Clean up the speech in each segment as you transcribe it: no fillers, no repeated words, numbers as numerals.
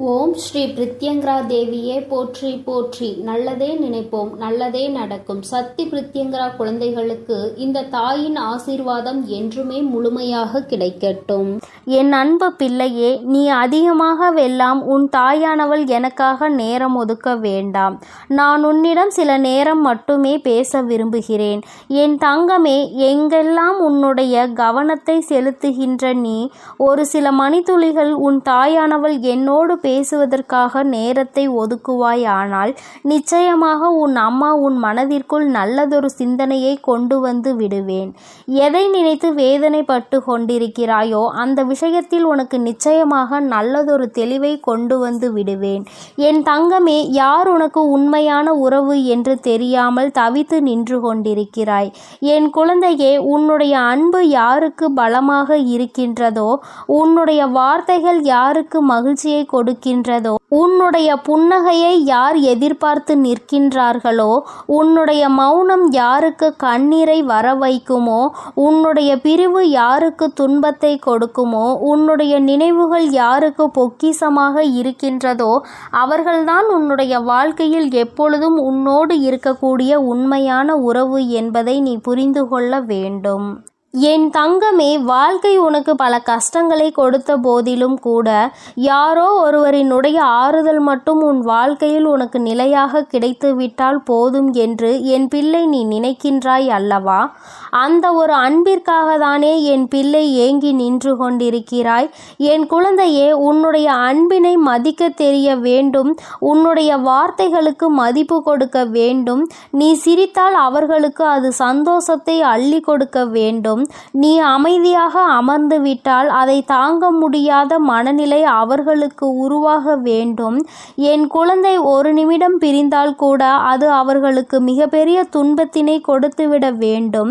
ஓம் ஸ்ரீ பிரித்யங்கரா தேவியே போற்றி போற்றி. நல்லதே நினைப்போம், நல்லதே நடக்கும். சக்தி பிரித்யங்கரா குழந்தைகளுக்கு இந்த தாயின் ஆசீர்வாதம் என்றுமே முழுமையாக கிடைக்கட்டும். என் அன்பு பிள்ளையே, நீ அதிகமாக வெல்லாம் உன் தாயானவள் எனக்காக நேரம் ஒதுக்க வேண்டாம். நான் உன்னிடம் சில நேரம் மட்டுமே பேச விரும்புகிறேன். என் தங்கமே, எங்கெல்லாம் உன்னுடைய கவனத்தை செலுத்துகின்ற நீ ஒரு சில மணித்துளிகள் உன் தாயானவள் என்னோடு பேசுவதற்காக நேரத்தை ஒதுக்குவாய். ஆனால் நிச்சயமாக உன் அம்மா உன் மனதிற்குள் நல்லதொரு சிந்தனையை கொண்டு வந்து விடுவேன். எதை நினைத்து வேதனைப்பட்டு கொண்டிருக்கிறாயோ அந்த விஷயத்தில் உனக்கு நிச்சயமாக நல்லதொரு தெளிவை கொண்டு வந்து விடுவேன். என் தங்கமே, யார் உனக்கு உண்மையான உறவு என்று தெரியாமல் தவித்து நின்று கொண்டிருக்கிறாய். என் குழந்தையே, உன்னுடைய அன்பு யாருக்கு பலமாக இருக்கின்றதோ, உன்னுடைய வார்த்தைகள் யாருக்கு மகிழ்ச்சியை கொடுக்கின்றதோ, உன்னுடைய புன்னகையை யார் எதிர்பார்த்து நிற்கின்றார்களோ, உன்னுடைய மௌனம் யாருக்கு கண்ணீரை வர வைக்குமோ, உன்னுடைய பிரிவு யாருக்கு துன்பத்தை கொடுக்குமோ, உன்னுடைய நினைவுகள் யாருக்கு பொக்கிஷமாக இருக்கின்றதோ, அவர்கள்தான் உன்னுடைய வாழ்க்கையில் எப்பொழுதும் உன்னோடு இருக்கக்கூடிய உண்மையான உறவு என்பதை நீ புரிந்து கொள்ள வேண்டும். என் தங்கமே, வாழ்க்கை உனக்கு பல கஷ்டங்களை கொடுத்த போதிலும் கூட யாரோ ஒருவரினுடைய ஆறுதல் மட்டும் உன் வாழ்க்கையில் உனக்கு நிலையாக கிடைத்துவிட்டால் போதும் என்று என் பிள்ளை நீ நினைக்கின்றாய் அல்லவா? அந்த ஒரு அன்பிற்காக தானே என் பிள்ளை ஏங்கி நின்று கொண்டிருக்கிறாய். என் குழந்தையே, உன்னுடைய அன்பினை மதிக்க தெரிய வேண்டும். உன்னுடைய வார்த்தைகளுக்கு மதிப்பு கொடுக்க வேண்டும். நீ சிரித்தால் அவர்களுக்கு அது சந்தோஷத்தை அள்ளி கொடுக்க வேண்டும். நீ அமைதியாக அமர்ந்து விட்டால் அதை தாங்க முடியாத மனநிலை அவர்களுக்கு உருவாக வேண்டும். என் குழந்தை ஒரு நிமிடம் பிரிந்தால் கூட அது அவர்களுக்கு மிகப்பெரிய துன்பத்தினை கொடுத்துவிட வேண்டும்.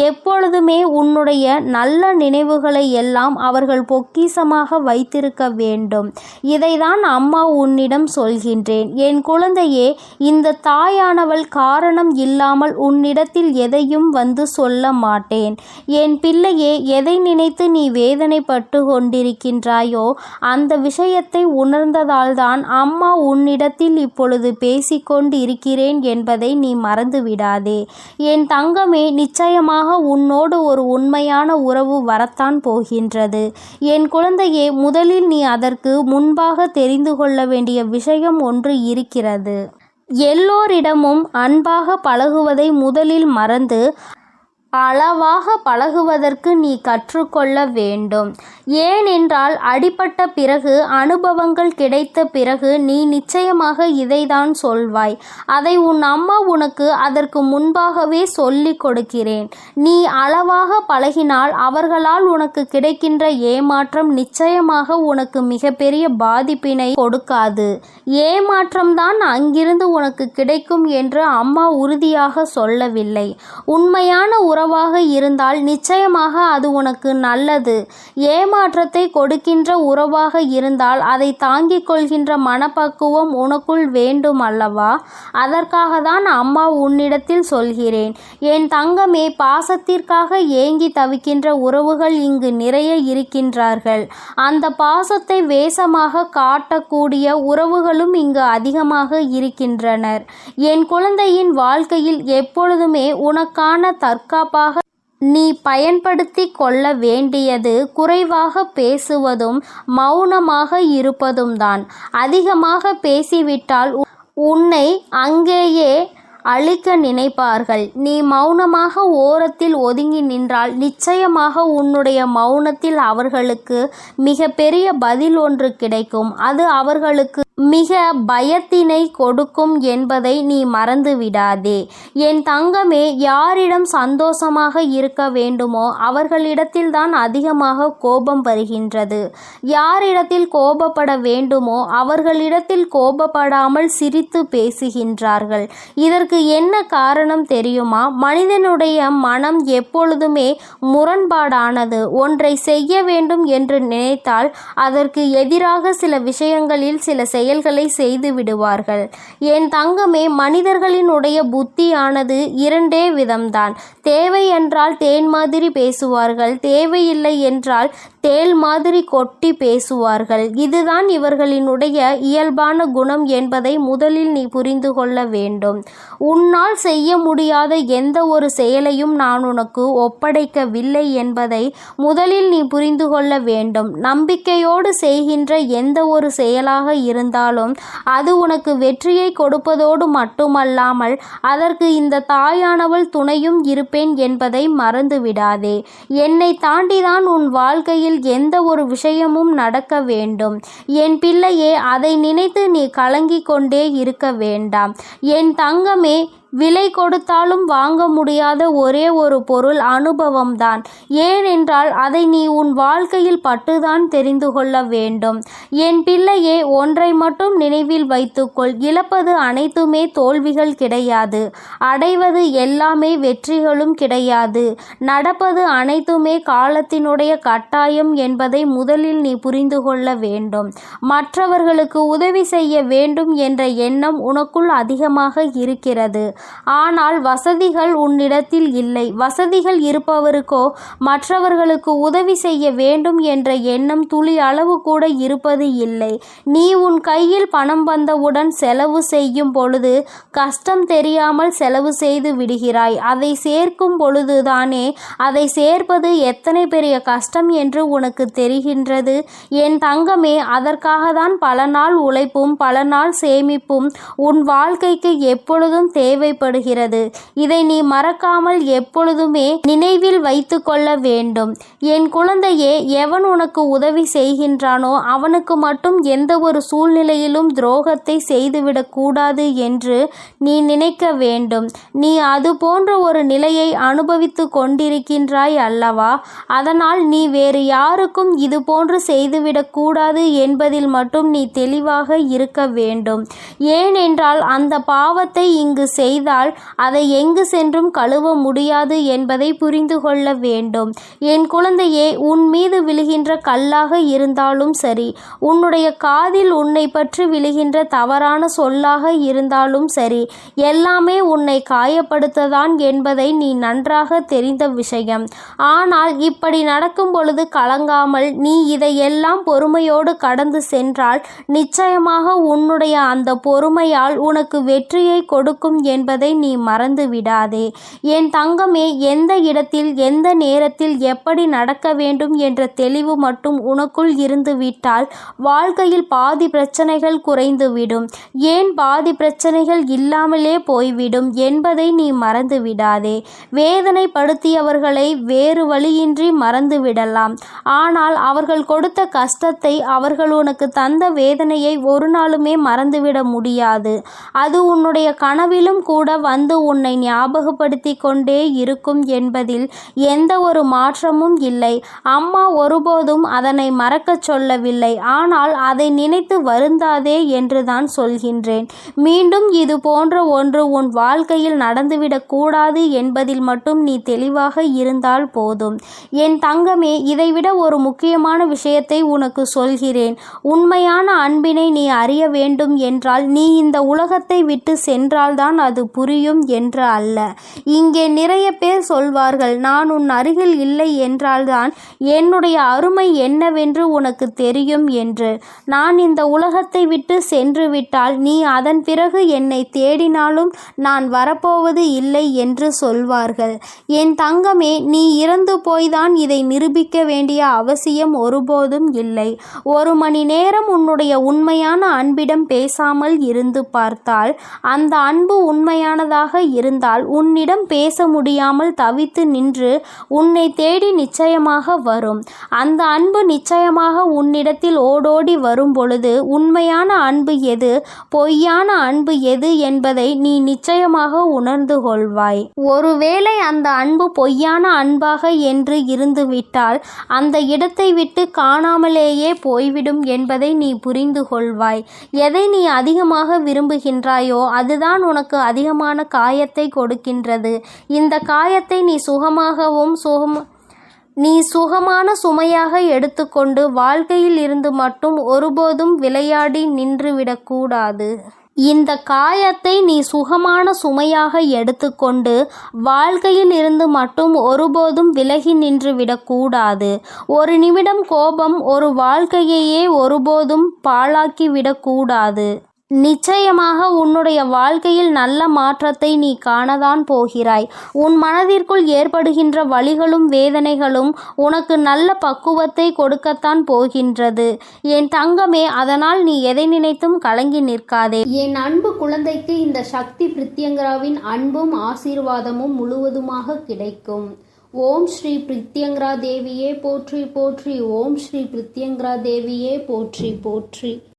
எப்பொழுதுமே உன்னுடைய நல்ல நினைவுகளை எல்லாம் அவர்கள் பொக்கிஷமாக வைத்திருக்க வேண்டும். இதைதான் அம்மா உன்னிடம் சொல்கின்றேன். என் குழந்தையே, இந்த தாயானவள் காரணம் இல்லாமல் உன்னிடத்தில் எதையும் வந்து சொல்ல மாட்டேன். என் பிள்ளையே, எதை நினைத்து நீ வேதனைப்பட்டு கொண்டிருக்கின்றாயோ அந்த விஷயத்தை உணர்ந்ததால்தான் அம்மா உன்னிடத்தில் இப்பொழுது பேசிக்கொண்டு இருக்கிறேன் என்பதை நீ மறந்து விடாதே. என் தங்கமே, நிச்சயமாக உன்னோடு ஒரு உண்மையான உறவு வரத்தான் போகின்றது. என் குழந்தையே, முதலில் நீ அதற்கு முன்பாக தெரிந்து கொள்ள வேண்டிய விஷயம் ஒன்று இருக்கிறது. எல்லோரிடமும் அன்பாக பழகுவதை முதலில் மறந்து அளவாக பழகுவதற்கு நீ கற்றுக்கொள்ள வேண்டும். ஏனென்றால் அடிபட்ட பிறகு, அனுபவங்கள் கிடைத்த பிறகு நீ நிச்சயமாக இதைதான் சொல்வாய். அதை உன் அம்மா உனக்கு அதற்கு முன்பாகவே சொல்லிக் கொடுக்கிறேன். நீ அளவாக பழகினால் அவர்களால் உனக்கு கிடைக்கின்ற ஏமாற்றம் நிச்சயமாக உனக்கு மிகப்பெரிய பாதிப்பினை கொடுக்காது. ஏமாற்றம்தான் அங்கிருந்து உனக்கு கிடைக்கும் என்று அம்மா உறுதியாக சொல்லவில்லை. உண்மையான உறவாக இருந்தால் நிச்சயமாக அது உனக்கு நல்லது. ஏமாற்றத்தை கொடுக்கின்ற உறவாக இருந்தால் அதை தாங்கிக் கொள்கின்ற மனப்பக்குவம் உனக்குள் வேண்டும் அல்லவா? அதற்காக தான் அம்மா உன்னிடத்தில் சொல்கிறேன். என் தங்கமே, பாசத்திற்காக ஏங்கி தவிக்கின்ற உறவுகள் இங்கு நிறைய இருக்கின்றார்கள். அந்த பாசத்தை வேஷமாக காட்டக்கூடிய உறவுகளும் இங்கு அதிகமாக இருக்கின்றனர். என் குழந்தையின் வாழ்க்கையில் எப்பொழுதுமே உனக்கான தற்காப்பாக நீ பயன்படுத்தி கொள்ள வேண்டியது குறைவாக பேசுவதும் மௌனமாக இருப்பதும் தான். அதிகமாக பேசிவிட்டால் உன்னை அங்கேயே அழிக்க நினைப்பார்கள். நீ மௌனமாக ஓரத்தில் ஒதுங்கி நின்றால் நிச்சயமாக உன்னுடைய மௌனத்தில் அவர்களுக்கு மிக பெரிய பதில் ஒன்று கிடைக்கும். அது அவர்களுக்கு மிக பயத்தினை கொடுக்கும் என்பதை நீ மறந்து விடாதே. என் தங்கமே, யாரிடம் சந்தோஷமாக இருக்க வேண்டுமோ அவர்களிடத்தில் தான் அதிகமாக கோபம் வருகின்றது. யாரிடத்தில் கோபப்பட வேண்டுமோ அவர்களிடத்தில் கோபப்படாமல் சிரித்து பேசுகின்றார்கள். இதற்கு என்ன காரணம் தெரியுமா? மனிதனுடைய மனம் எப்பொழுதுமே முரண்பாடானது. ஒன்றை செய்ய வேண்டும் என்று நினைத்தால் அதற்கு எதிராக சில விஷயங்களில் சில செயல்களை செய்து விடுவார்கள். என் தங்கமே, மனிதர்களினுடைய புத்தியானது இரண்டே விதம்தான். தேவை என்றால் தேன் மாதிரி பேசுவார்கள், தேவையில்லை என்றால் தேள் மாதிரி கொட்டி பேசுவார்கள். இதுதான் இவர்களினுடைய இயல்பான குணம் என்பதை முதலில் நீ புரிந்து கொள்ள வேண்டும். உன்னால் செய்ய முடியாத எந்த ஒரு செயலையும் நான் உனக்கு ஒப்படைக்கவில்லை என்பதை முதலில் நீ புரிந்து கொள்ள வேண்டும். நம்பிக்கையோடு செய்கின்ற எந்த ஒரு செயலாக இருந்தாலும் அது உனக்கு வெற்றியை கொடுப்பதோடு மட்டுமல்லாமல் அதற்கு இந்த தாயானவள் துணையும் இருப்பேன் என்பதை மறந்துவிடாதே. என்னை தாண்டிதான் உன் வாழ்க்கையில் எந்த ஒரு விஷயமும் நடக்க வேண்டும். என் பிள்ளையே, அதை நினைத்து நீ கலங்கிக் கொண்டே இருக்க வேண்டாம். என் தங்கமே, விலை கொடுத்தாலும் வாங்க முடியாத ஒரே ஒரு பொருள் அனுபவம்தான். ஏனென்றால் அதை நீ உன் வாழ்க்கையில் பட்டுதான் தெரிந்து கொள்ள வேண்டும். என் பிள்ளையே, ஒன்றை மட்டும் நினைவில் வைத்துக்கொள். இழப்பது அனைத்துமே தோல்விகள் கிடையாது. அடைவது எல்லாமே வெற்றிகளும் கிடையாது. நடப்பது அனைத்துமே காலத்தினுடைய கட்டாயம் என்பதை முதலில் நீ புரிந்து கொள்ள வேண்டும். மற்றவர்களுக்கு உதவி செய்ய வேண்டும் என்ற எண்ணம் உனக்குள் அதிகமாக இருக்கிறது. ஆனால் வசதிகள் உன்னிடத்தில் இல்லை. வசதிகள் இருப்பவருக்கோ மற்றவர்களுக்கு உதவி செய்ய வேண்டும் என்ற எண்ணம் துளி அளவு கூட இருப்பது இல்லை. நீ உன் கையில் பணம் வந்தவுடன் செலவு செய்யும் பொழுது கஷ்டம் தெரியாமல் செலவு செய்து விடுகிறாய். அதை சேர்க்கும் பொழுதுதானே அதை சேர்ப்பது எத்தனை பெரிய கஷ்டம் என்று உனக்கு தெரிகின்றது. என் தங்கமே, அதற்காக தான் பல நாள் உழைப்பும் பல நாள் சேமிப்பும் உன் வாழ்க்கைக்கு எப்பொழுதும் தேவைப்படுகிறது. இதை நீ மறக்காமல் எப்பொழுதுமே நினைவில் வைத்து கொள்ள வேண்டும். என் குழந்தையே, எவன் உனக்கு உதவி செய்கின்றானோ அவனுக்கு மட்டும் எந்த ஒரு சூழ்நிலையிலும் துரோகத்தை செய்துவிடக் கூடாது என்று நீ நினைக்க வேண்டும். நீ அது போன்ற ஒரு நிலையை அனுபவித்து கொண்டிருக்கின்றாய் அல்லவா? அதனால் நீ வேறு யாருக்கும் இது போன்று செய்துவிடக் கூடாது என்பதில் மட்டும் நீ தெளிவாக இருக்க வேண்டும். ஏனென்றால் அந்த பாவத்தை இங்கு செய்தால் அதை எங்கு சென்றும் கழுவ முடியாது என்பதை புரிந்து கொள்ள வேண்டும். என் குழந்தையே, உன் மீது விழுகின்ற கல்லாக இருந்தாலும் சரி, உன்னுடைய காதில் உன்னை பற்றி விழுகின்ற தவறான சொல்லாக இருந்தாலும் சரி, எல்லாமே உன்னை காயப்படுத்ததான் என்பதை நீ நன்றாக தெரிந்த விஷயம். ஆனால் இப்படி நடக்கும் பொழுது கலங்காமல் நீ இதையெல்லாம் பொறுமையோடு கடந்து சென்றால் நிச்சயமாக உன்னுடைய அந்த பொறுமையால் உனக்கு வெற்றியை கொடுக்கும் என்பதை நீ மறந்து விடாதே. என் தங்கமே, எந்த இடத்தில் எந்த நேரத்தில் எப்படி நடக்க வேண்டும் என்ற தெளிவு மட்டும் உனக்குள் இருந்து விட்டால் வாழ்க்கையில் பாதி பிரச்சனைகள் குறைந்துவிடும். ஏன் பாதி பிரச்சனைகள் இல்லாமலே போய்விடும் என்பதை நீ மறந்து விடாதே. வேதனைப்படுத்தியவர்களை வேறு வழியின்றி மறந்து விடலாம். ஆனால் அவர்கள் கொடுத்த கஷ்டத்தை, அவர்கள் உனக்கு தந்த வேதனையை ஒரு நாளுமே மறந்துவிட முடியாது. அது உன்னுடைய கனவிலும் கூட வந்து உன்னை ஞாபகப்படுத்தி கொண்டே இருக்கும் என்பதில் எந்த ஒரு மாற்றமும் இல்லை. அம்மா ஒருபோதும் அதனை மறக்கச் சொல்லவில்லை. ஆனால் அதை நினைத்து வருந்தாதே என்றுதான் சொல்கின்றேன். மீண்டும் இது போன்ற ஒன்று உன் வாழ்க்கையில் நடந்துவிடக் கூடாது என்பதில் மட்டும் நீ தெளிவாக இருந்தால் போதும். என் தங்கமே, இதைவிட ஒரு முக்கியமான விஷயத்தை உனக்கு சொல்கிறேன். உண்மையான அன்பினை நீ அறிய வேண்டும் என்றால் நீ இந்த உலகத்தை விட்டு சென்றால்தான் அது புரியும் என்று அல்ல. இங்கே நிறைய பேர் சொல்வார்கள், நான் உன் அருகில் இல்லை என்றால்தான் என்னுடைய அருமை என்னவென்று உனக்கு தெரியும் என்று. நான் இந்த உலகத்தை விட்டு சென்று விட்டால் நீ அதன் பிறகு என்னை தேடினாலும் நான் வரப்போவது இல்லை என்று சொல்வார்கள். என் தங்கமே, நீ இறந்து போய்தான் இதை நிரூபிக்க வேண்டிய அவசியம் ஒருபோதும் இல்லை. ஒரு மணி நேரம் உன்னுடைய உண்மையான அன்பிடம் பேசாமல் இருந்து பார்த்தால், அந்த அன்பு உண்மையானதாக இருந்தால் உன்னிடம் பேச முடியாமல் தவித்து நின்று உன்னை தேடி நிச்சயமாக வரும். அந்த அன்பு நிச்சயமாக உன்னிடத்தில் ஓடோடி வரும் பொழுது உண்மையான அன்பு எது, பொய்யான அன்பு எது என்பதை நீ நிச்சயமாக உணர்ந்து கொள்வாய். ஒருவேளை அந்த அன்பு பொய்யான அன்பாக என்று இருந்துவிட்டால் அந்த இடத்தை விட்டு காணாமலேயே போய்விடும் என்பதை நீ புரிந்து கொள்வாய். எதை நீ அதிகமாக விரும்புகின்றாயோ அதுதான் உனக்கு அதிகமான காயத்தை கொடுக்கின்றது. இந்த காயத்தை நீ சுகமான சுமையாக எடுத்துக்கொண்டு வாழ்க்கையில் இருந்து மட்டும் ஒருபோதும் விளையாடி நின்றுவிடக்கூடாது. இந்த காயத்தை நீ சுகமான சுமையாக எடுத்துக்கொண்டு வாழ்க்கையில் இருந்து மட்டும் ஒருபோதும் விலகி நின்று விடக்கூடாது. ஒரு நிமிடம் கோபம் ஒரு வாழ்க்கையையே ஒருபோதும் பாழாக்கி விடக்கூடாது. நிச்சயமாக உன்னுடைய வாழ்க்கையில் நல்ல மாற்றத்தை நீ காணதான் போகிறாய். உன் மனதிற்குள் ஏற்படுகின்ற வலிகளும் வேதனைகளும் உனக்கு நல்ல பக்குவத்தை கொடுக்கத்தான் போகின்றது என் தங்கமே. அதனால் நீ எதை நினைத்தும் கலங்கி நிற்காதே. என் அன்பு குழந்தைக்கு இந்த சக்தி பிரித்யங்கராவின் அன்பும் ஆசீர்வாதமும் முழுவதுமாக கிடைக்கும். ஓம் ஸ்ரீ பிரித்யங்கரா தேவியே போற்றி போற்றி. ஓம் ஸ்ரீ பிரித்யங்கரா தேவியே போற்றி போற்றி.